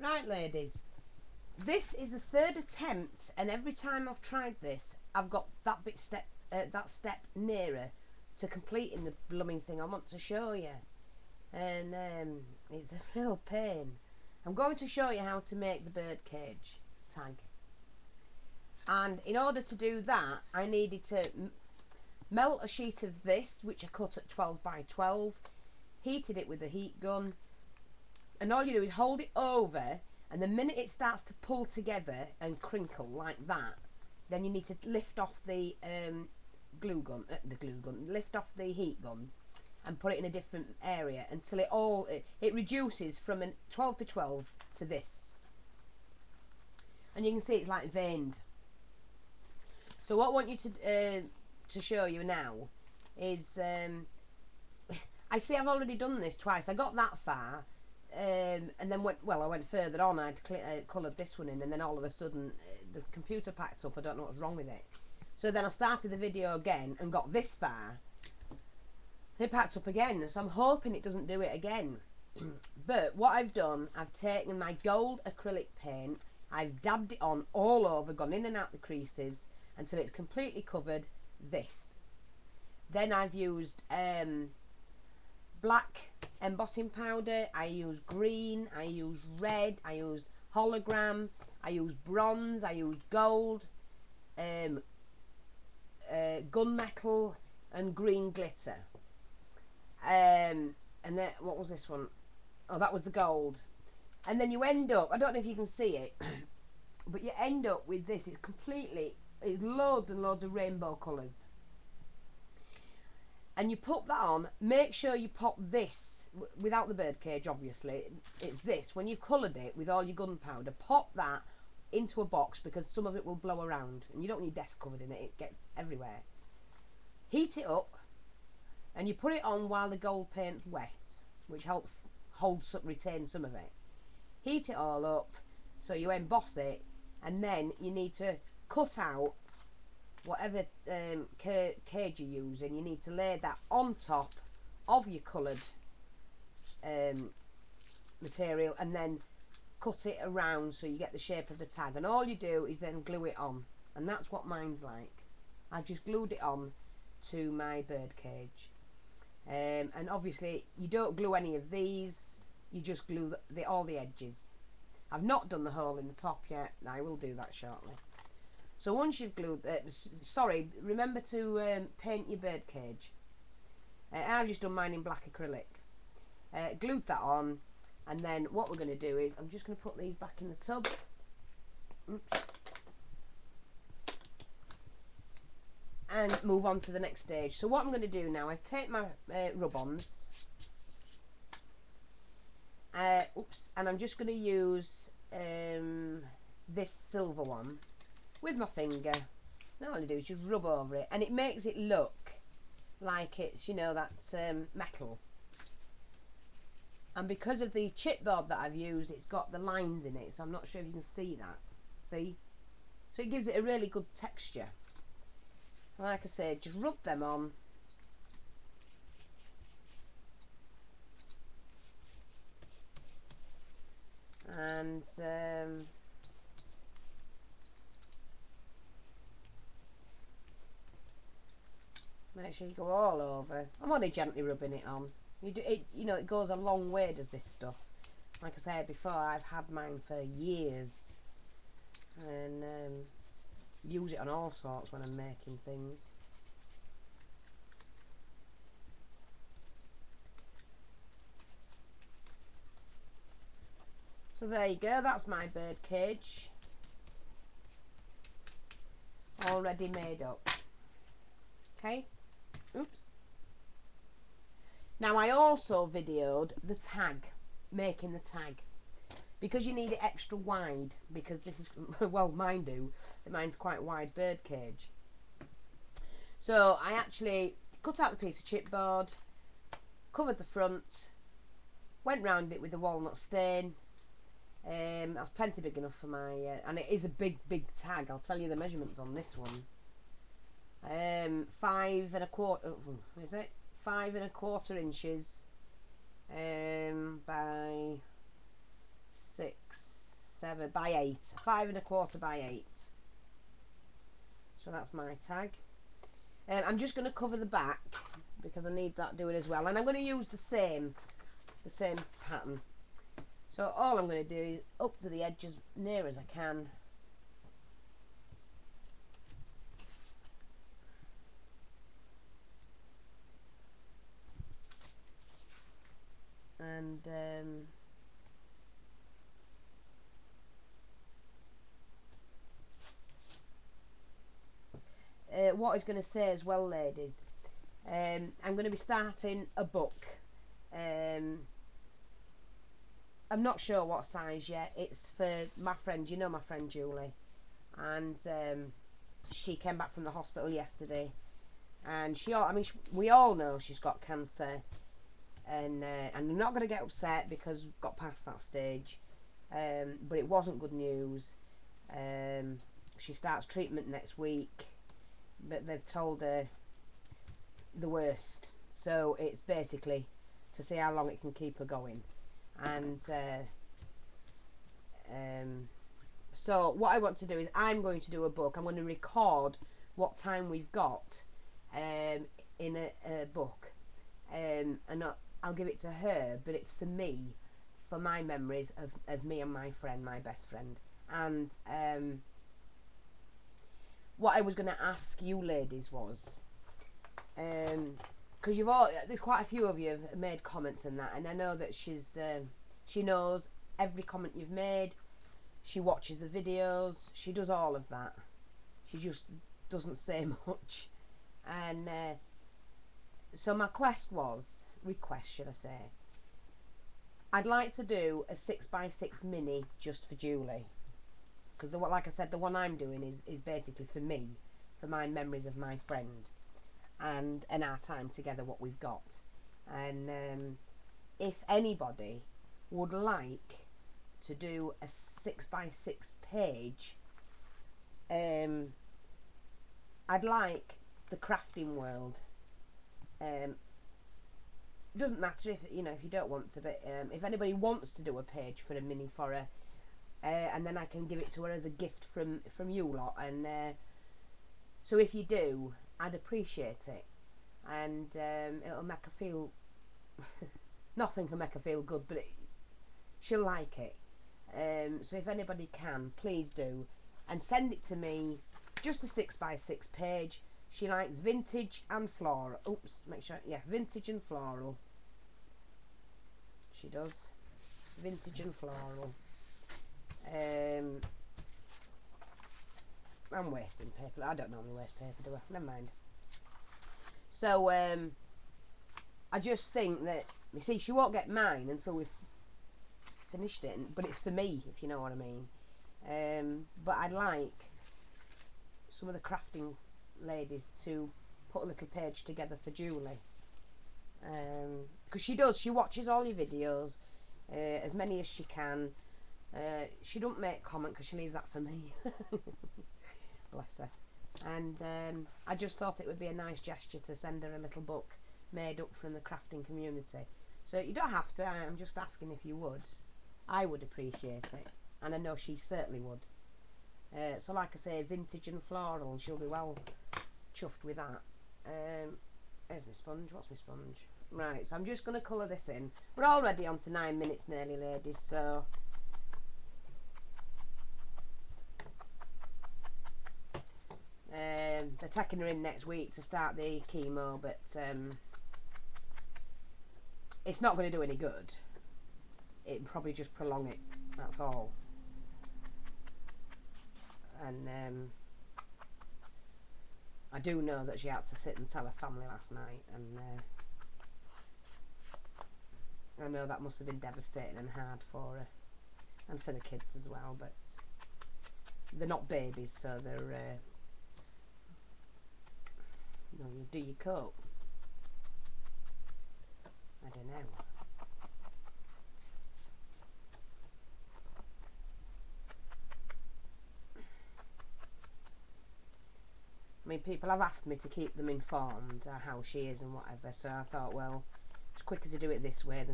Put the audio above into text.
Right, ladies, this is the third attempt, and every time I've tried this, I've got that step nearer to completing the blooming thing I want to show you, and it's a real pain. I'm going to show you how to make the birdcage tag, and in order to do that, I needed to melt a sheet of this, which I cut at 12 by 12, heated it with a heat gun, and all you do is hold it over, and the minute it starts to pull together and crinkle like that, then you need to lift off the lift off the heat gun and put it in a different area until it reduces from a 12 by 12 to this, and you can see it's like veined. So what I want you to show you now is I see I've already done this twice. I got that far, and then I went further on. I'd coloured this one in, and then all of a sudden the computer packed up. I don't know what's wrong with it. So then I started the video again and got this far. It packed up again, so I'm hoping it doesn't do it again. But what I've done, I've taken my gold acrylic paint, I've dabbed it on all over, gone in and out the creases until it's completely covered this. Then I've used black embossing powder, I used green, I used red, I used hologram, I used bronze, I used gold, gunmetal and green glitter. And then what was this one? Oh, that was the gold. And then you end up, I don't know if you can see it, but you end up with this. It's loads and loads of rainbow colours. And you put that on. Make sure you pop this without the birdcage, obviously. It's this. When you've coloured it with all your gunpowder, pop that into a box, because some of it will blow around and you don't need desk covered in it. It gets everywhere. Heat it up, and you put it on while the gold paint's wet, which helps retain some of it. Heat it all up, so you emboss it, and then you need to cut out whatever cage you're using. You need to lay that on top of your coloured material, and then cut it around so you get the shape of the tag. And all you do is then glue it on, and that's what mine's like. I just glued it on to my birdcage. And obviously you don't glue any of these, you just glue all the edges. I've not done the hole in the top yet. I will do that shortly. So once you've glued, remember to paint your birdcage. I've just done mine in black acrylic. Glued that on, and then what we're going to do is, I'm just going to put these back in the tub. Oops. And move on to the next stage. So what I'm going to do now, I've taken my rub-ons. And I'm just going to use this silver one with my finger. And all I do is just rub over it, and it makes it look like it's, you know, that metal. And because of the chipboard that I've used, it's got the lines in it, so I'm not sure if you can see that. See? So it gives it a really good texture. Like I said, just rub them on. And make sure you go all over. I'm only gently rubbing it on. You know, it goes a long way, does this stuff. Like I said before, I've had mine for years, and use it on all sorts when I'm making things. So there you go, that's my bird cage already made up. Okay, oops. Now I also videoed the tag, making the tag, because you need it extra wide, because this is, well, mine do, mine's quite wide bird cage. So I actually cut out the piece of chipboard, covered the front, went round it with the walnut stain. That's plenty big enough for my, and it is a big tag. I'll tell you the measurements on this one. 5 1/4, is it? 5 1/4 inches by 6 whatever, by 8. 5 1/4 by 8. So that's my tag. I'm just going to cover the back because I need that doing as well, and I'm going to use the same pattern. So all I'm going to do is up to the edge as near as I can. And what I was going to say as well, ladies, I'm going to be starting a book. I'm not sure what size yet. It's for my friend, you know my friend Julie, and she came back from the hospital yesterday, and we all know she's got cancer, and I'm not going to get upset because we've got past that stage, but it wasn't good news. She starts treatment next week, but they've told her the worst, so it's basically to see how long it can keep her going. And so what I want to do is I'm going to do a book. I'm going to record what time we've got in a book, and I'll give it to her, but it's for me, for my memories of me and my friend, my best friend. And what I was going to ask you ladies was, because there's quite a few of you have made comments and that, and I know that she knows every comment you've made. She watches the videos. She does all of that. She just doesn't say much. And so my request, should I say, I'd like to do a 6x6 mini just for Julie, because like I said, the one I'm doing is basically for me, for my memories of my friend, and our time together, what we've got. And if anybody would like to do a 6x6 page, I'd like the crafting world. Doesn't matter if if you don't want to, but if anybody wants to do a page for a mini for her, and then I can give it to her as a gift from you lot. And so if you do, I'd appreciate it, and it'll make her feel nothing can make her feel good, but she'll like it. So if anybody can, please do, and send it to me. Just a 6x6 page. She likes vintage and floral. Oops, make sure, yeah, vintage and floral. She does. Vintage and floral. I'm wasting paper. I don't normally waste paper, do I? Never mind. So, I just think that, you see, she won't get mine until we've finished it, but it's for me, if you know what I mean. But I'd like some of the crafting ladies to put a little page together for Julie, because she watches all your videos, as many as she can. She don't make comment because she leaves that for me. Bless her. And I just thought it would be a nice gesture to send her a little book made up from the crafting community. So you don't have to, I'm just asking if you would. I would appreciate it, and I know she certainly would. So like I say, vintage and floral, she'll be well chuffed with that. There's my sponge. What's my sponge? Right, so I'm just going to colour this in. We're already on to 9 minutes nearly, ladies, so they're taking her in next week to start the chemo, but it's not going to do any good. It'll probably just prolong it, that's all. And I do know that she had to sit and tell her family last night, and I know that must have been devastating and hard for her, and for the kids as well, but they're not babies, so they're you do your coat. I don't know. I mean, people have asked me to keep them informed how she is and whatever, so I thought, well, it's quicker to do it this way than